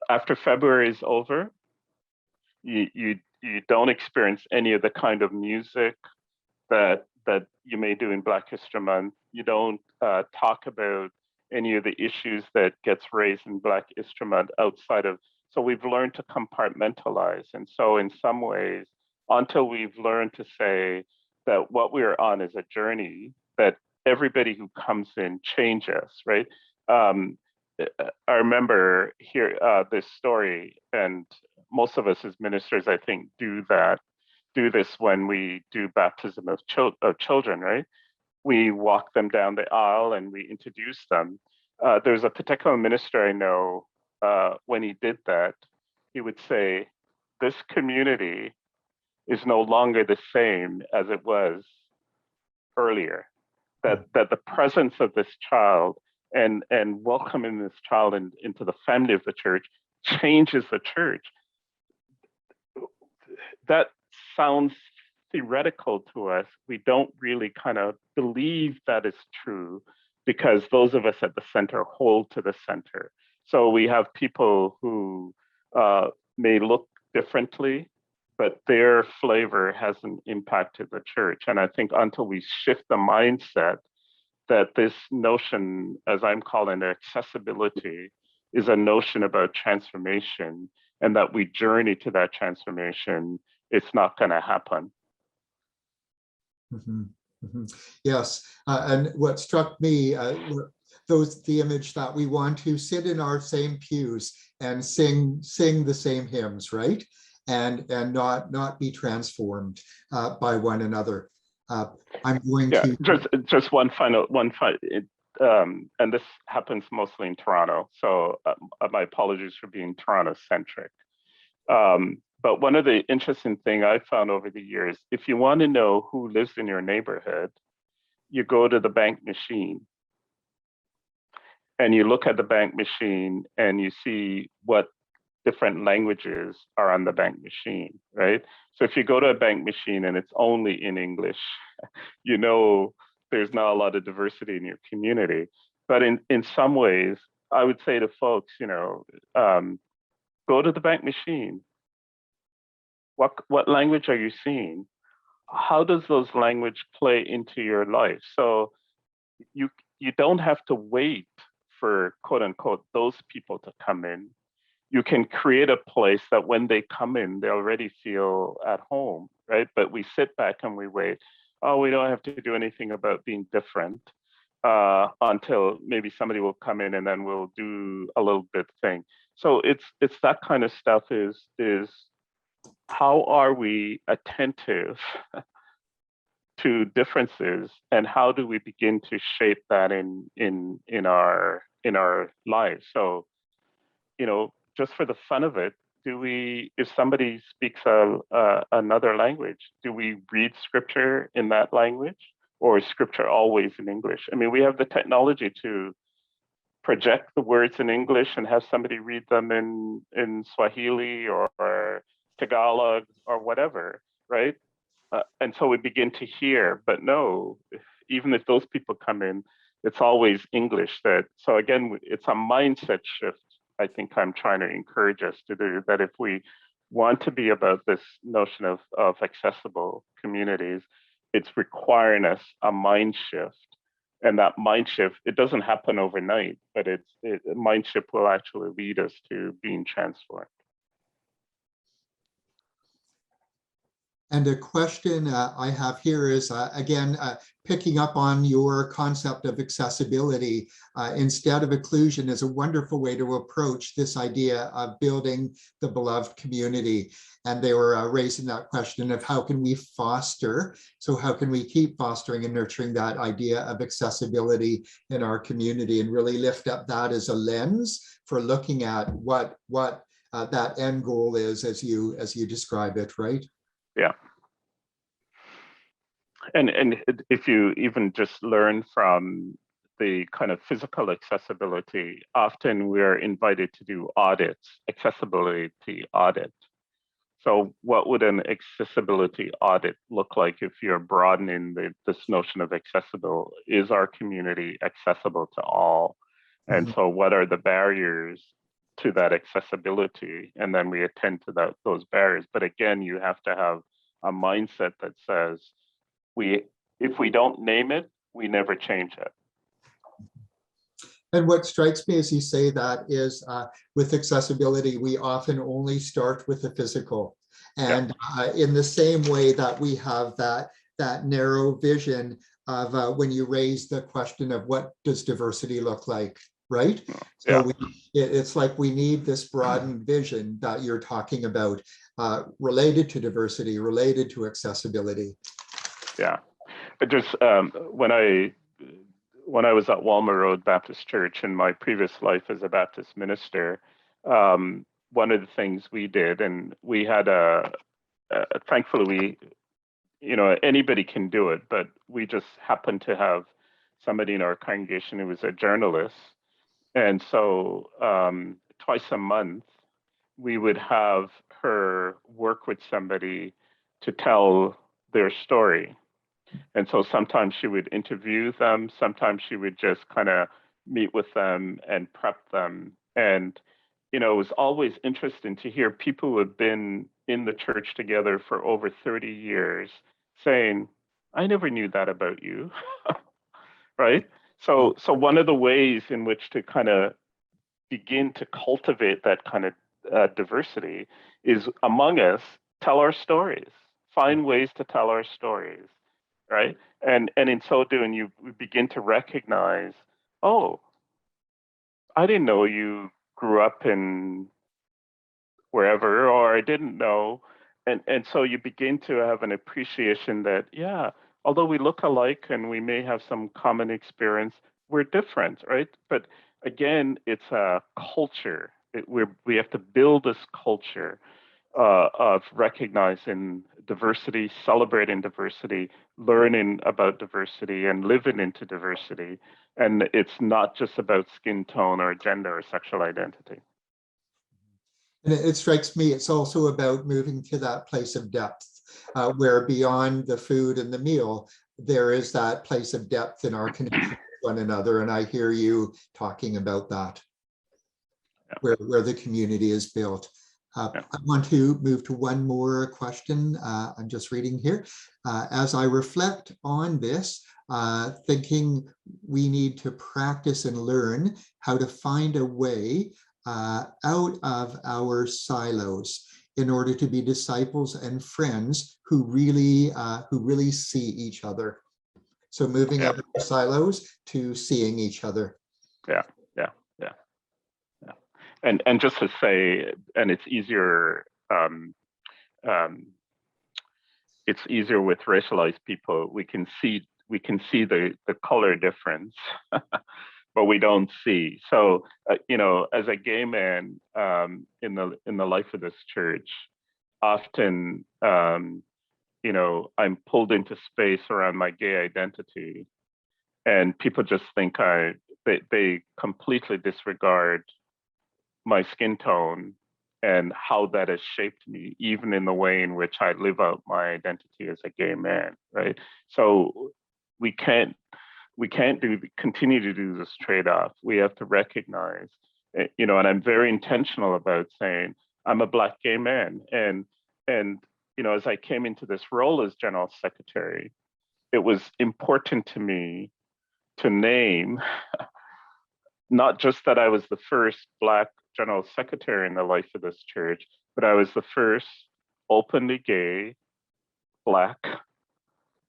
After February is over, you don't experience any of the kind of music that you may do in Black History Month. You don't talk about any of the issues that gets raised in Black Istrumud outside of, so we've learned to compartmentalize. And so in some ways, until we've learned to say that what we're on is a journey, that everybody who comes in changes, right? I remember here this story, and most of us as ministers, I think, do this when we do baptism of children, right? We walk them down the aisle and we introduce them. There's a particular minister I know, when he did that, he would say, this community is no longer the same as it was earlier. That the presence of this child and welcoming this child into the family of the church changes the church. That sounds theoretical to us. We don't really kind of believe that is true, because those of us at the center hold to the center. So we have people who may look differently, but their flavor hasn't impacted the church. And I think until we shift the mindset that this notion, as I'm calling it, accessibility, is a notion about transformation, and that we journey to that transformation, it's not going to happen. Mm-hmm. Mm-hmm. Yes, and what struck me, the image that we want to sit in our same pews and sing the same hymns, right? And not be transformed by one another. I'm going to just one final and this happens mostly in Toronto, so my apologies for being Toronto centric. But one of the interesting thing I found over the years, if you want to know who lives in your neighborhood, you go to the bank machine and you look at the bank machine and you see what different languages are on the bank machine, right? So if you go to a bank machine and it's only in English, you know there's not a lot of diversity in your community. But in some ways, I would say to folks, go to the bank machine. What language are you seeing? How does those language play into your life? So you don't have to wait for quote unquote those people to come in. You can create a place that when they come in, they already feel at home, right? But we sit back and we wait. Oh, we don't have to do anything about being different until maybe somebody will come in and then we'll do a little bit thing. So it's that kind of stuff is how are we attentive to differences, and how do we begin to shape that in our lives? So, just for the fun of it, if somebody speaks another language, do we read scripture in that language, or is scripture always in English? I mean, we have the technology to project the words in English and have somebody read them in Swahili or Tagalog or whatever, right? And so we begin to hear, but no, even if those people come in, it's always English. So again, it's a mindset shift. I think I'm trying to encourage us to do that. If we want to be about this notion of accessible communities, it's requiring us a mind shift. And that mind shift, it doesn't happen overnight, but mind shift will actually lead us to being transformed. And a question I have here is, again, picking up on your concept of accessibility instead of inclusion is a wonderful way to approach this idea of building the beloved community. And they were raising that question of how can we foster, so how can we keep fostering and nurturing that idea of accessibility in our community, and really lift up that as a lens for looking at what that end goal is as you describe it, right? Yeah. And if you even just learn from the kind of physical accessibility, often we're invited to do audits, accessibility audit. So what would an accessibility audit look like if you're broadening this notion of accessible? Is our community accessible to all? And so what are the barriers to that accessibility? And then we attend to those barriers. But again, you have to have a mindset that says, if we don't name it, we never change it. And what strikes me as you say that is with accessibility, we often only start with the physical. Yeah, And in the same way that we have that narrow vision of when you raise the question of what does diversity look like, right? So yeah, it's like we need this broadened vision that you're talking about related to diversity, related to accessibility. yeah. But just when I was at Walmer Road Baptist Church in my previous life as a Baptist minister, one of the things we did, and we had thankfully we, anybody can do it, but we just happened to have somebody in our congregation who was a journalist. And so twice a month, we would have her work with somebody to tell their story. And so sometimes she would interview them, sometimes she would just kind of meet with them and prep them. And, it was always interesting to hear people who have been in the church together for over 30 years saying, I never knew that about you, right? So one of the ways in which to kind of begin to cultivate that kind of diversity is among us, tell our stories, find ways to tell our stories, right? And in so doing, you begin to recognize, oh, I didn't know you grew up in wherever, or I didn't know. And so you begin to have an appreciation that, yeah, although we look alike and we may have some common experience, we're different, right? But again, it's a culture. We have to build this culture of recognizing diversity, celebrating diversity, learning about diversity, and living into diversity. And it's not just about skin tone or gender or sexual identity. And it strikes me, it's also about moving to that place of depth, where beyond the food and the meal, there is that place of depth in our connection with one another. And I hear you talking about that, Yeah. where the community is built. Yeah. I want to move to one more question. I'm just reading here. As I reflect on this, thinking we need to practice and learn how to find a way out of our silos in order to be disciples and friends who really see each other. So moving Yeah. out of our silos to seeing each other. Yeah. Yeah. Yeah. Yeah. And just to say, and it's easier. Um, it's easier with racialized people. We can see the color difference, but we don't see. So as a gay man in the life of this church, often I'm pulled into space around my gay identity, and people just think they completely disregard my skin tone and how that has shaped me, even in the way in which I live out my identity as a gay man, right? So we can't continue to do this trade-off. We have to recognize, and I'm very intentional about saying I'm a Black gay man, and as I came into this role as general secretary, it was important to me to name not just that I was the first Black general secretary in the life of this church, but I was the first openly gay Black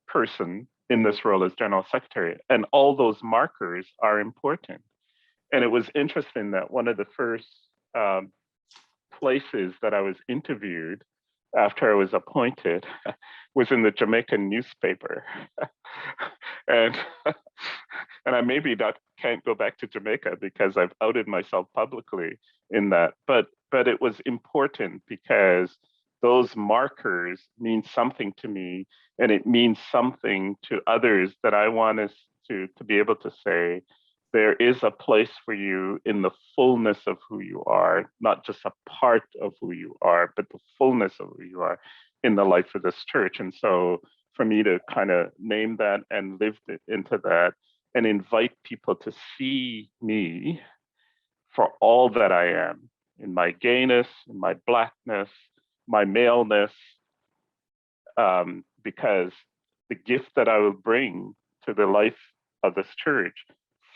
person in this role as general secretary. And all those markers are important. And it was interesting that one of the first places that I was interviewed after I was appointed was in the Jamaican newspaper. and and I maybe can't go back to Jamaica because I've outed myself publicly in that. But it was important because those markers mean something to me, and it means something to others that I want us to be able to say, there is a place for you in the fullness of who you are, not just a part of who you are, but the fullness of who you are in the life of this church. And so for me to kind of name that and live into that and invite people to see me for all that I am, in my gayness, in my Blackness, my maleness, because the gift that I will bring to the life of this church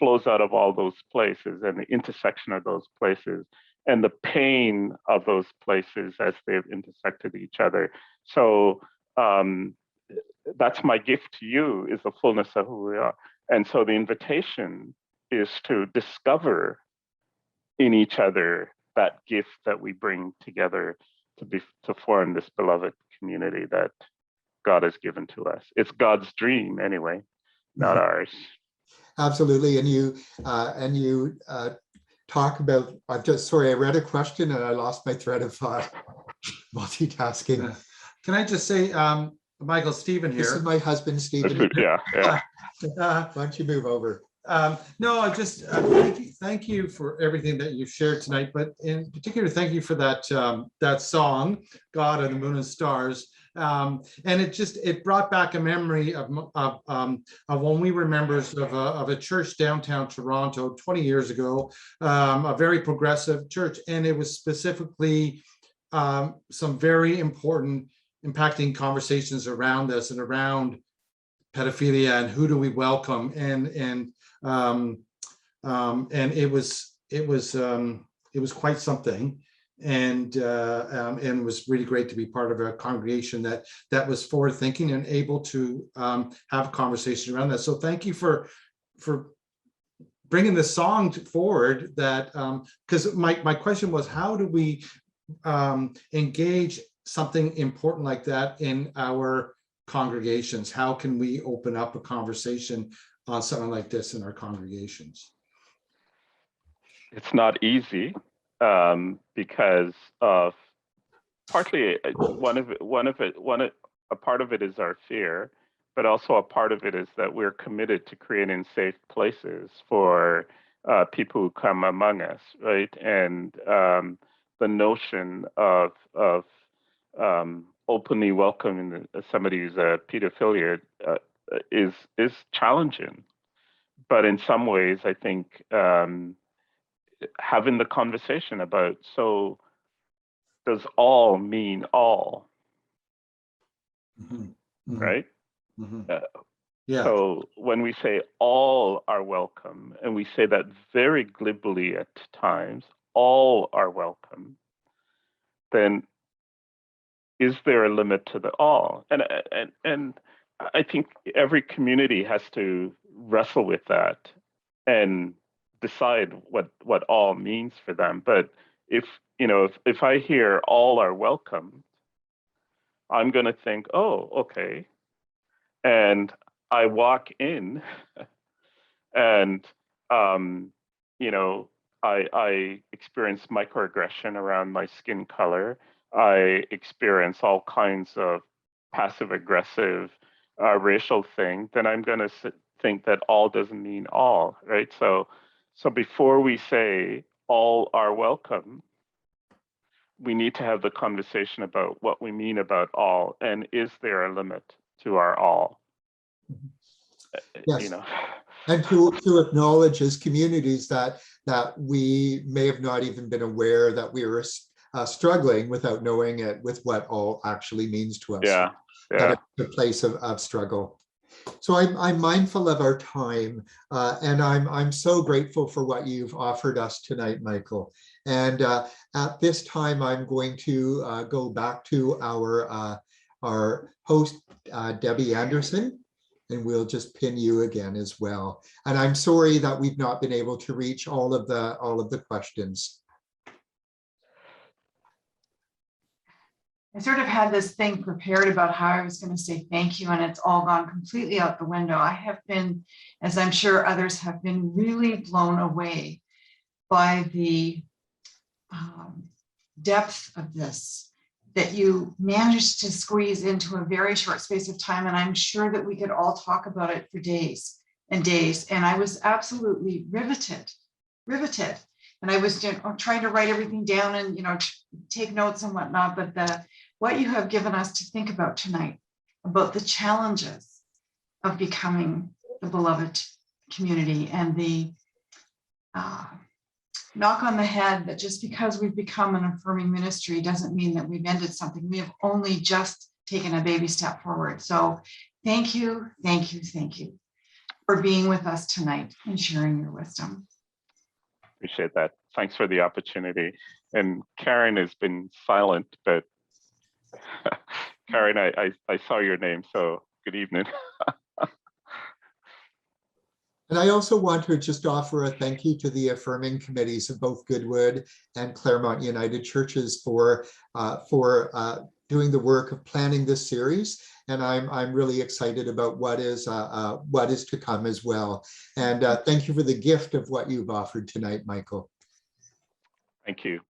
flows out of all those places and the intersection of those places and the pain of those places as they've intersected each other. So that's my gift to you, is the fullness of who we are. And so the invitation is to discover in each other that gift that we bring together to form this beloved community that God has given to us. It's God's dream anyway, not ours. Absolutely. And you talk about, I read a question and I lost my thread of thought. Multitasking. Can I just say, Michael, Stephen here. This is my husband, Stephen. Yeah. Why don't you move over? No, I just thank you for everything that you've shared tonight, but in particular, thank you for that that song, "God and the Moon and Stars," and it brought back a memory of when we were members of a church downtown Toronto 20 years ago, a very progressive church, and it was specifically some very important, impacting conversations around this and around pedophilia and who do we welcome, and it was quite something, and it was really great to be part of a congregation that was forward thinking and able to have a conversation around that. So thank you for bringing this song forward. That because my question was, how do we engage something important like that in our congregations? How can we open up a conversation on something like this in our congregations? It's not easy because of partly a part of it is our fear, but also a part of it is that we're committed to creating safe places for people who come among us, right? And the notion of openly welcoming somebody who's a pedophilia is challenging. But in some ways, I think having the conversation about, so does all mean all? Right? Yeah. So when we say all are welcome, and we say that very glibly at times, all are welcome, then is there a limit to the all? And I think every community has to wrestle with that and decide what all means for them. But if I hear all are welcome, I'm going to think, oh, okay. And I walk in and, I experience microaggression around my skin color. I experience all kinds of passive aggressive racial thing, then I'm going to think that all doesn't mean all, right? So before we say all are welcome, we need to have the conversation about what we mean about all, and is there a limit to our all? Yes. And to acknowledge as communities that we may have not even been aware that we were struggling without knowing it with what all actually means to us. Yeah. That it's a place of struggle. So I'm mindful of our time, and I'm so grateful for what you've offered us tonight, Michael. And at this time, I'm going to go back to our host, Debbie Anderson, and we'll just pin you again as well. And I'm sorry that we've not been able to reach all of the questions. I sort of had this thing prepared about how I was going to say thank you, and it's all gone completely out the window. I have been, as I'm sure others have been, really blown away by the depth of this that you managed to squeeze into a very short space of time. And I'm sure that we could all talk about it for days and days. And I was absolutely riveted. And I was trying to write everything down and, take notes and whatnot. But what you have given us to think about tonight, about the challenges of becoming the beloved community, and the knock on the head that just because we've become an affirming ministry doesn't mean that we've ended something. We have only just taken a baby step forward. So thank you. for being with us tonight and sharing your wisdom. Appreciate that. Thanks for the opportunity. And Karen has been silent, but Karen, I saw your name, so good evening. And I also want to just offer a thank you to the affirming committees of both Goodwood and Claremont United Churches for doing the work of planning this series. And I'm really excited about what is to come as well. And thank you for the gift of what you've offered tonight, Michael. Thank you.